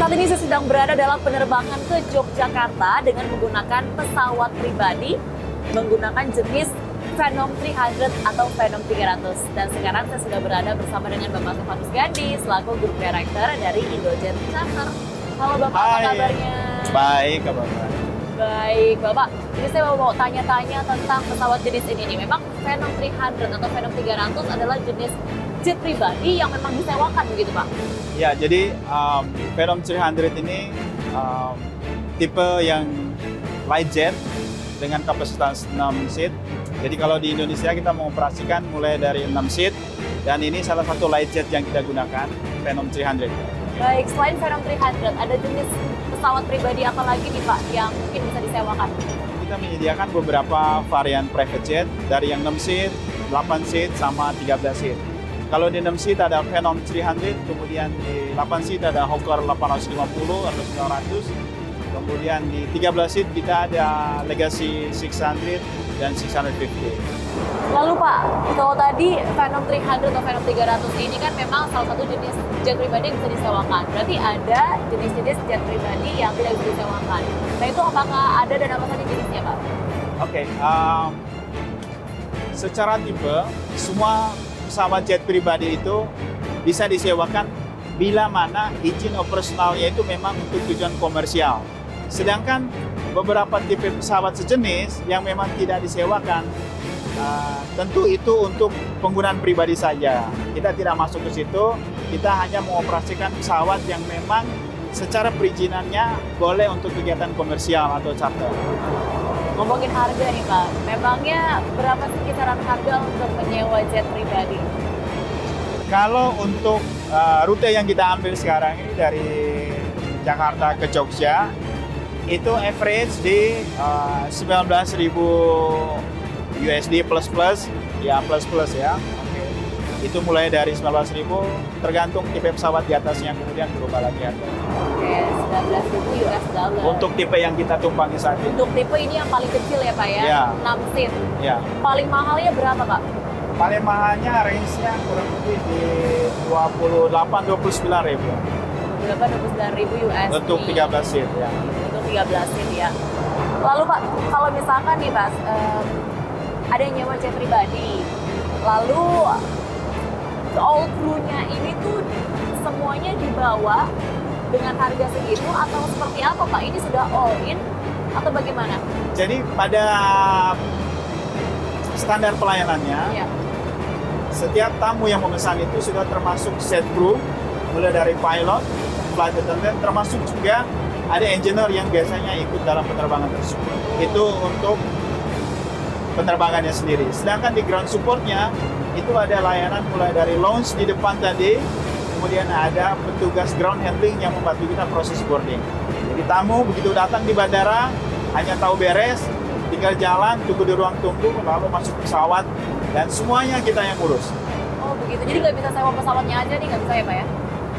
Saat ini saya sedang berada dalam penerbangan ke Yogyakarta dengan menggunakan pesawat pribadi menggunakan jenis Phenom 300 atau Phenom 300. Dan sekarang saya sudah berada bersama dengan Bapak Stefanus Gandhi selaku Group Director dari Indojet Charter. Halo Bapak, apa kabarnya? Baik, kabarnya. Baik, Bapak. Jadi saya mau tanya-tanya tentang pesawat jenis ini nih. Memang Phenom 300 atau Phenom 300 adalah jenis jet pribadi yang memang disewakan begitu, Pak? Ya, jadi Phenom 300 ini tipe yang light jet dengan kapasitas 6 seat. Jadi kalau di Indonesia kita mengoperasikan mulai dari 6 seat, dan ini salah satu light jet yang kita gunakan, Phenom 300. Baik, selain Phenom 300, ada jenis pesawat pribadi apa lagi nih Pak yang mungkin bisa disewakan? Kita menyediakan beberapa varian private jet dari yang 6 seat, 8 seat, sama 13 seat. Kalau di 6 seat ada Phenom 300, kemudian di 8 seat ada Hawker 850 atau 900. Kemudian di 13 seat kita ada Legacy 600 dan 650. Lalu Pak, kalau tadi Phenom 300 atau Phenom 300 ini kan memang salah satu jenis jet pribadi yang bisa disewakan. Berarti ada jenis-jenis jet pribadi yang tidak bisa disewakan. Nah itu apakah ada dan apa saja jenisnya Pak? Oke, secara tipe semua pesawat jet pribadi itu bisa disewakan bila mana izin operasionalnya itu memang untuk tujuan komersial. Sedangkan beberapa tipe pesawat sejenis yang memang tidak disewakan, tentu itu untuk penggunaan pribadi saja. Kita tidak masuk ke situ, kita hanya mengoperasikan pesawat yang memang secara perizinannya boleh untuk kegiatan komersial atau charter. Ngomongin harga nih Pak, memangnya berapa sih kisaran harga untuk menyewa jet pribadi? Kalau untuk rute yang kita ambil sekarang ini dari Jakarta ke Jogja, itu average di 19.000 USD plus ya, plus ya. Itu mulai dari 19.000, tergantung tipe pesawat di atasnya, kemudian berubah lagi harga. Oke, 19.000 US dollar. Untuk tipe yang kita tumpangi saat ini. Untuk tipe ini yang paling kecil ya Pak ya? Ya. 6 seat. Ya. Paling mahalnya berapa Pak? Paling mahalnya range-nya kurang lebih di 28-29 ribu. 29.000 USD. Untuk 13 seat ya. Untuk 13 seat ya. Lalu Pak, kalau misalkan nih Pak, ada yang nyewa jet pribadi, lalu all crew-nya ini tuh semuanya dibawa dengan harga segitu atau seperti apa Pak? Ini sudah all in atau bagaimana? Jadi pada standar pelayanannya, Ya. setiap tamu yang memesan itu sudah termasuk set crew, mulai dari pilot, flight attendant, termasuk juga ada engineer yang biasanya ikut dalam penerbangan tersebut. Itu untuk penerbangannya sendiri. Sedangkan di ground supportnya itu ada layanan mulai dari lounge di depan tadi, kemudian ada petugas ground handling yang membantu kita proses boarding. Jadi tamu begitu datang di bandara hanya tahu beres, tinggal jalan, tunggu di ruang tunggu, lalu masuk pesawat, dan semuanya kita yang urus. Oh begitu, jadi nggak bisa sewa pesawatnya aja nih, nggak bisa ya Pak ya?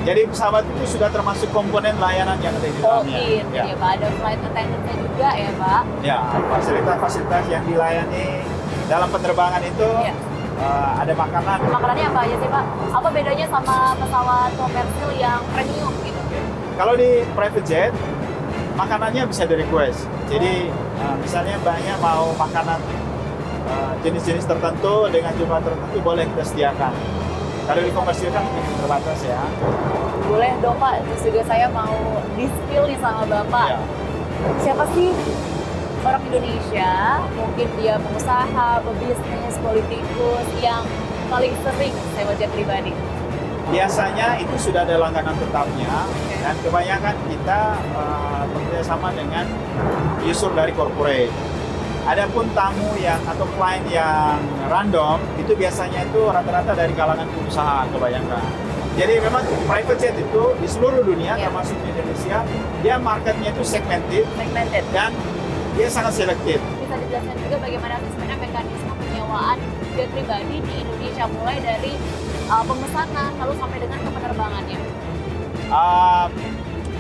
Jadi pesawat itu sudah termasuk komponen layanan yang ada di dalamnya. Gitu ya Pak, ada flight attendant-nya juga ya Pak? Ya, fasilitas-fasilitas yang dilayani dalam penerbangan itu Ya. ada makanan. Makanannya apa aja sih Pak? Apa bedanya sama pesawat komersil yang premium gitu? Kalau di private jet, makanannya bisa di request. Jadi misalnya banyak mau makanan jenis-jenis tertentu dengan jumlah tertentu boleh kita sediakan. Kalau di komersil kan terbatas ya. Boleh dong Pak, terus juga saya mau di-spill nih sama Bapak. Ya. Siapa sih orang Indonesia, mungkin dia pengusaha, pebisnis, politikus yang paling sering sewa jet pribadi? Biasanya itu sudah ada langganan tetapnya, dan kebanyakan kita bekerjasama dengan user dari corporate. Adapun tamu yang atau klien yang random itu biasanya itu rata-rata dari kalangan pengusaha, kebanyakan. Jadi memang private jet itu di seluruh dunia, termasuk di Indonesia, dia marketnya itu segmented dan dia sangat selektif. Bisa dijelaskan juga bagaimana sebenarnya mekanisme penyewaan jet pribadi di Indonesia, mulai dari pemesanan lalu sampai dengan ke penerbangannya?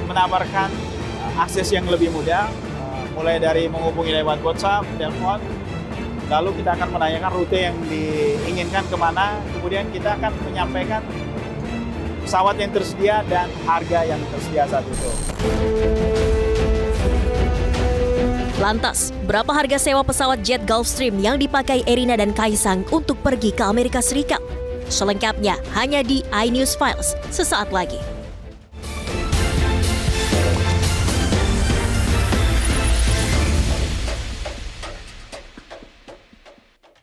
Menawarkan akses yang lebih mudah, mulai dari menghubungi lewat WhatsApp, telepon, lalu kita akan menanyakan rute yang diinginkan kemana, kemudian kita akan menyampaikan pesawat yang tersedia dan harga yang tersedia saat itu. Lantas, berapa harga sewa pesawat jet Gulfstream yang dipakai Erina dan Kaisang untuk pergi ke Amerika Serikat? Selengkapnya hanya di iNews Files sesaat lagi.